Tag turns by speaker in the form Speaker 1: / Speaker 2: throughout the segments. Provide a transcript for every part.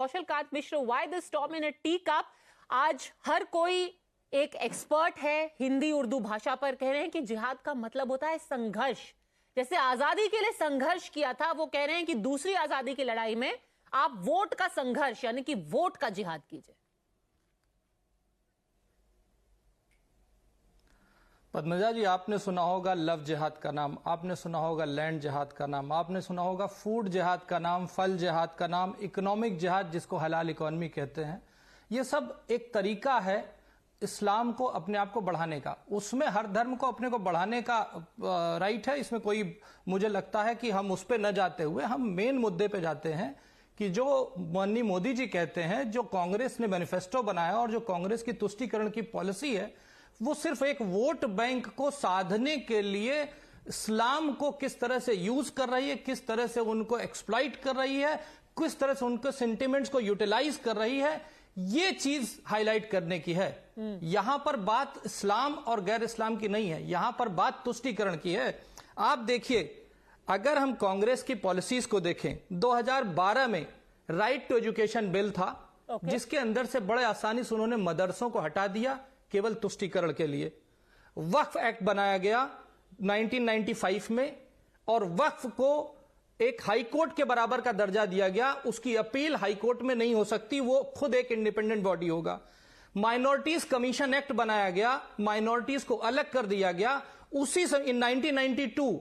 Speaker 1: Kaushalkant Mishra, why the storm in a tea cup. आज हर कोई एक एक्सपर्ट है हिंदी उर्दू भाषा पर, कह रहे हैं कि जिहाद का मतलब होता है संघर्ष। जैसे आजादी के लिए संघर्ष किया था, वो कह रहे हैं कि दूसरी आजादी की लड़ाई में आप वोट का संघर्ष यानी कि वोट का जिहाद कीजिए।
Speaker 2: पद्मजा जी, आपने सुना होगा लव जिहाद का नाम, आपने सुना होगा लैंड जिहाद का नाम, आपने सुना होगा फूड जिहाद का नाम, फल जिहाद का नाम, इकोनॉमिक जिहाद जिसको हलाल इकोनॉमी कहते हैं। ये सब एक तरीका है इस्लाम को अपने आप को बढ़ाने का। उसमें हर धर्म को अपने को बढ़ाने का राइट है, इसमें कोई, मुझे लगता है कि हम उस पर न जाते हुए हम मेन मुद्दे पे जाते हैं कि जो माननीय मोदी जी कहते हैं, जो कांग्रेस ने मैनिफेस्टो बनाया और जो कांग्रेस की तुष्टीकरण की पॉलिसी है, वो सिर्फ एक वोट बैंक को साधने के लिए इस्लाम को किस तरह से यूज कर रही है, किस तरह से उनको एक्सप्लॉइट कर रही है, किस तरह से उनके सेंटिमेंट्स को यूटिलाइज कर रही है, ये चीज हाईलाइट करने की है। यहां पर बात इस्लाम और गैर इस्लाम की नहीं है, यहां पर बात तुष्टीकरण की है। आप देखिए, अगर हम कांग्रेस की पॉलिसीज को देखें, 2012 में राइट टू एजुकेशन बिल था, जिसके अंदर से बड़े आसानी से उन्होंने मदरसों को हटा दिया केवल तुष्टीकरण के लिए। वक्फ एक्ट बनाया गया 1995 में और वक्फ को एक हाईकोर्ट के बराबर का दर्जा दिया गया। उसकी अपील हाईकोर्ट में नहीं हो सकती, वो खुद एक इंडिपेंडेंट बॉडी होगा। माइनॉरिटीज कमीशन एक्ट बनाया गया, माइनॉरिटीज को अलग कर दिया गया। उसी इन 1992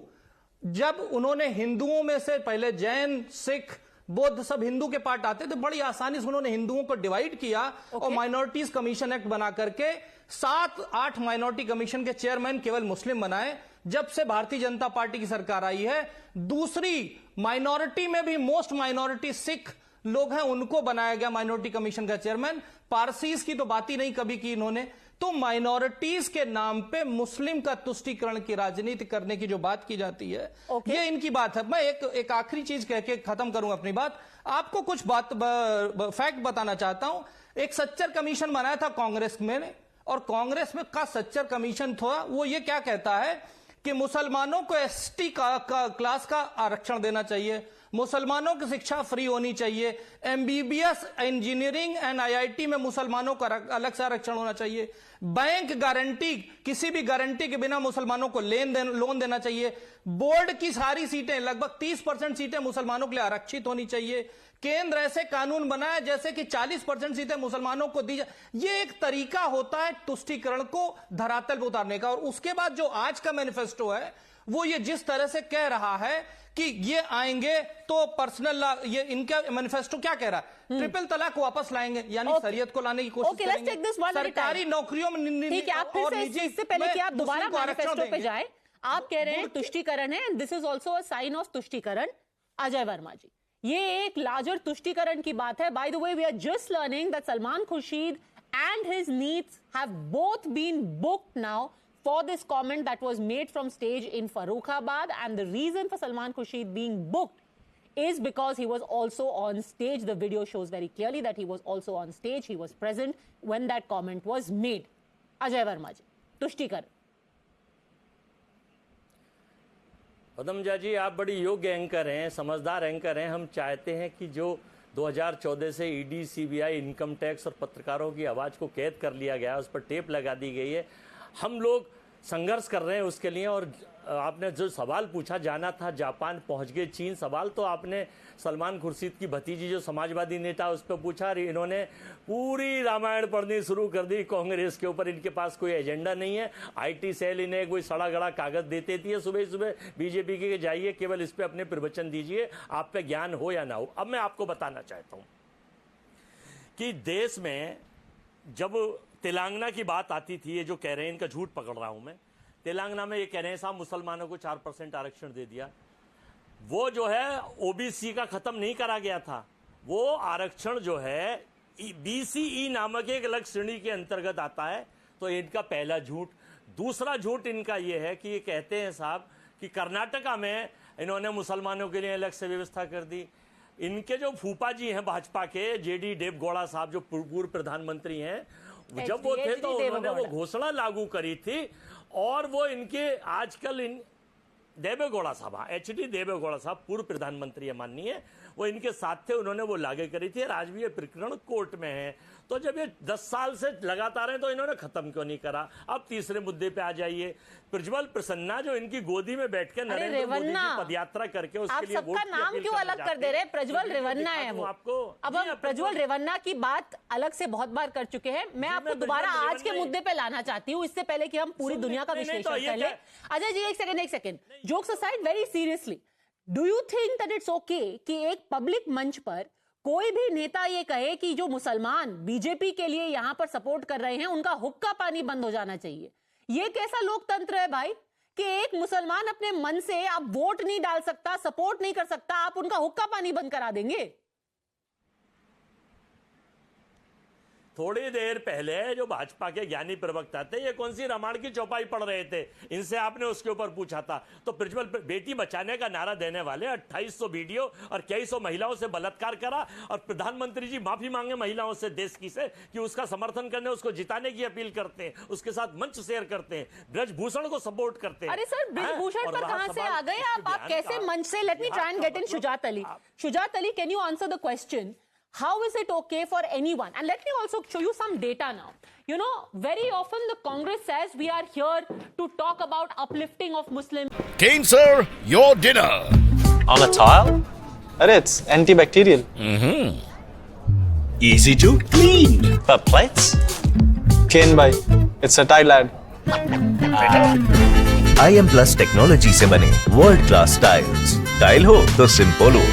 Speaker 2: जब उन्होंने हिंदुओं में से पहले जैन, सिख, बौद्ध सब हिंदू के पार्ट आते थे, बड़ी आसानी से उन्होंने हिंदुओं को डिवाइड किया और माइनॉरिटीज कमीशन एक्ट बना करके 7-8 माइनॉरिटी कमीशन के चेयरमैन केवल मुस्लिम बनाए। जब से भारतीय जनता पार्टी की सरकार आई है, दूसरी माइनॉरिटी में भी मोस्ट माइनॉरिटी सिख लोग हैं, उनको बनाया गया माइनॉरिटी कमीशन का चेयरमैन। पारसीज की तो बात ही नहीं कभी की इन्होंने। तो माइनॉरिटीज के नाम पे मुस्लिम का तुष्टीकरण की राजनीति करने की जो बात की जाती है, ये इनकी बात है। मैं एक आखिरी चीज कह के खत्म करूंगा अपनी बात। आपको कुछ फैक्ट बताना चाहता हूं। एक सच्चर कमीशन बनाया था कांग्रेस में, और कांग्रेस में का सच्चर कमीशन था, वो ये क्या कहता है कि मुसलमानों को एसटी क्लास का आरक्षण देना चाहिए, मुसलमानों की शिक्षा फ्री होनी चाहिए, एमबीबीएस, इंजीनियरिंग एंड आईआईटी में मुसलमानों का अलग से आरक्षण होना चाहिए, बैंक गारंटी, किसी भी गारंटी के बिना मुसलमानों को लोन देना चाहिए, बोर्ड की सारी सीटें, लगभग 30% सीटें मुसलमानों के लिए आरक्षित होनी चाहिए, केंद्र ऐसे कानून बनाए जैसे कि 40% सीटें मुसलमानों को दी जाए। ये एक तरीका होता है तुष्टीकरण को धरातल पर उतारने का। और उसके बाद जो आज का मैनिफेस्टो है, वो ये जिस तरह से कह रहा है कि ये आएंगे तो पर्सनल लॉ, ये इनका मैनिफेस्टो क्या कह रहा है, ट्रिपल तलाक वापस लाएंगे, यानी शरीयत को लाने की कोशिश करेंगे, सरकारी नौकरियों में
Speaker 1: इससे पहले कि आप दोबारा मैनिफेस्टो पे जाए, आप कह रहे हैं तुष्टीकरण है, this is also a sign of तुष्टीकरण। अजय वर्मा जी, ये एक लार्जर तुष्टीकरण की बात है। By the way, we are just learning that Salman Khurshid and his niece have both been booked now for this comment that was made from stage in Farrukhabad, and the reason for Salman Khurshid being booked is because he was also on stage. The video shows very clearly that he was also on stage. He was present when that comment was made. Ajay Verma ji, तुष्टीकरण।
Speaker 3: पदमजा जी, आप बड़ी योग्य anchor हैं, समझदार anchor हैं। हम चाहते हैं कि जो 2014 से ईडी, सीबीआई, इनकम टैक्स और पत्रकारों की आवाज़ को कैद कर लिया गया, उस पर टेप लगा दी गई है, हम लोग संघर्ष कर रहे हैं उसके लिए। और आपने जो सवाल पूछा, जाना था जापान, पहुंच गए चीन, सवाल तो आपने सलमान खुर्शीद की भतीजी जो समाजवादी नेता उस पर पूछा। इन्होंने पूरी रामायण पढ़नी शुरू कर दी कांग्रेस के ऊपर। इनके पास कोई एजेंडा नहीं है। आईटी सेल इन्हें कोई सड़ा गड़ा कागज देती थी सुबह सुबह बीजेपी के, जाइए केवल इस पर अपने प्रवचन दीजिए, आप पे ज्ञान हो या ना हो। अब मैं आपको बताना चाहता हूं कि देश में जब तेलंगाना की बात आती थी, ये जो कह रहे हैं, इनका झूठ पकड़ रहा हूं मैं, तेलंगाना में ये कह रहे हैं साहब मुसलमानों को 4% आरक्षण दे दिया। वो जो है ओबीसी का खत्म नहीं करा गया था, वो आरक्षण जो है बीसीई नामक एक अलग श्रेणी के अंतर्गत आता है। तो इनका पहला झूठ। दूसरा झूठ इनका ये है कि ये कहते हैं साहब कि कर्नाटका में इन्होंने मुसलमानों के लिए अलग से व्यवस्था कर दी। इनके जो फूफा जी हैं भाजपा के, जेडी देवेगौड़ा साहब, जो पूर्व प्रधानमंत्री हैं, जब वो थे तो उन्होंने वो घोषणा लागू करी थी। और वो इनके आजकल इन देवेगौड़ा साहब, एचडी देवेगौड़ा साहब पूर्व प्रधानमंत्री है माननीय, वो इनके साथ थे, उन्होंने वो लागू करी थी। आज भी ये प्रकरण कोर्ट में है। तो जब ये 10 साल से लगातार है तो इन्होंने खत्म क्यों नहीं करा? अब तीसरे मुद्दे पे आ जाइए। प्रज्वल प्रसन्ना जो इनकी गोदी में बैठ के नरेंद्र मोदी की पदयात्रा करके उसके लिए
Speaker 1: सबका नाम क्यों अलग कर दे रहे? प्रज्वल रेवन्ना है वो।
Speaker 3: आपको
Speaker 1: अब हम प्रज्वल रेवन्ना की बात अलग से बहुत बार कर चुके हैं। मैं आपको दोबारा आज के मुद्दे पे लाना चाहती हूँ, इससे पहले कि हम पूरी दुनिया का विश्लेषण कर लें। अजय जी एक second, jokes aside, very seriously, do you think that it's okay कि एक पब्लिक मंच पर कोई भी नेता ये कहे कि जो मुसलमान बीजेपी के लिए यहां पर सपोर्ट कर रहे हैं उनका हुक्का पानी बंद हो जाना चाहिए? ये कैसा लोकतंत्र है भाई कि एक मुसलमान अपने मन से आप वोट नहीं डाल सकता, सपोर्ट नहीं कर सकता, आप उनका हुक्का पानी बंद करा देंगे?
Speaker 3: थोड़ी देर पहले जो भाजपा के ज्ञानी प्रवक्ता थे, ये कौन सी रामायण की चौपाई पढ़ रहे थे? इनसे आपने उसके ऊपर पूछा था। तो प्रज्वल बेटी बचाने का नारा देने वाले 2800 वीडियो और कई सौ महिलाओं से बलात्कार करा, और प्रधानमंत्री जी माफी मांगे महिलाओं से, देश की से, कि उसका समर्थन करने, उसको जिताने की अपील करते हैं, उसके साथ मंच शेयर करते हैं, ब्रजभूषण को सपोर्ट करते हैं।
Speaker 1: अरे सर, ब्रजभूषण पर कहां से आ गए आप कैसे मंच से? Let me try and get in Shujaat Ali. Shujaat Ali, can you answer the question? How is it okay for anyone? And let me also show you some data now. You know, very often the Congress says we are here to talk about uplifting of Muslims.
Speaker 4: Kane sir, your dinner.
Speaker 5: On a tile?
Speaker 6: Arey, it's antibacterial.
Speaker 4: Easy to clean.
Speaker 5: But plates?
Speaker 6: Kane bhai, it's a tile ad.
Speaker 4: IM Plus technology से बने world class tiles. Tile हो तो simple हो।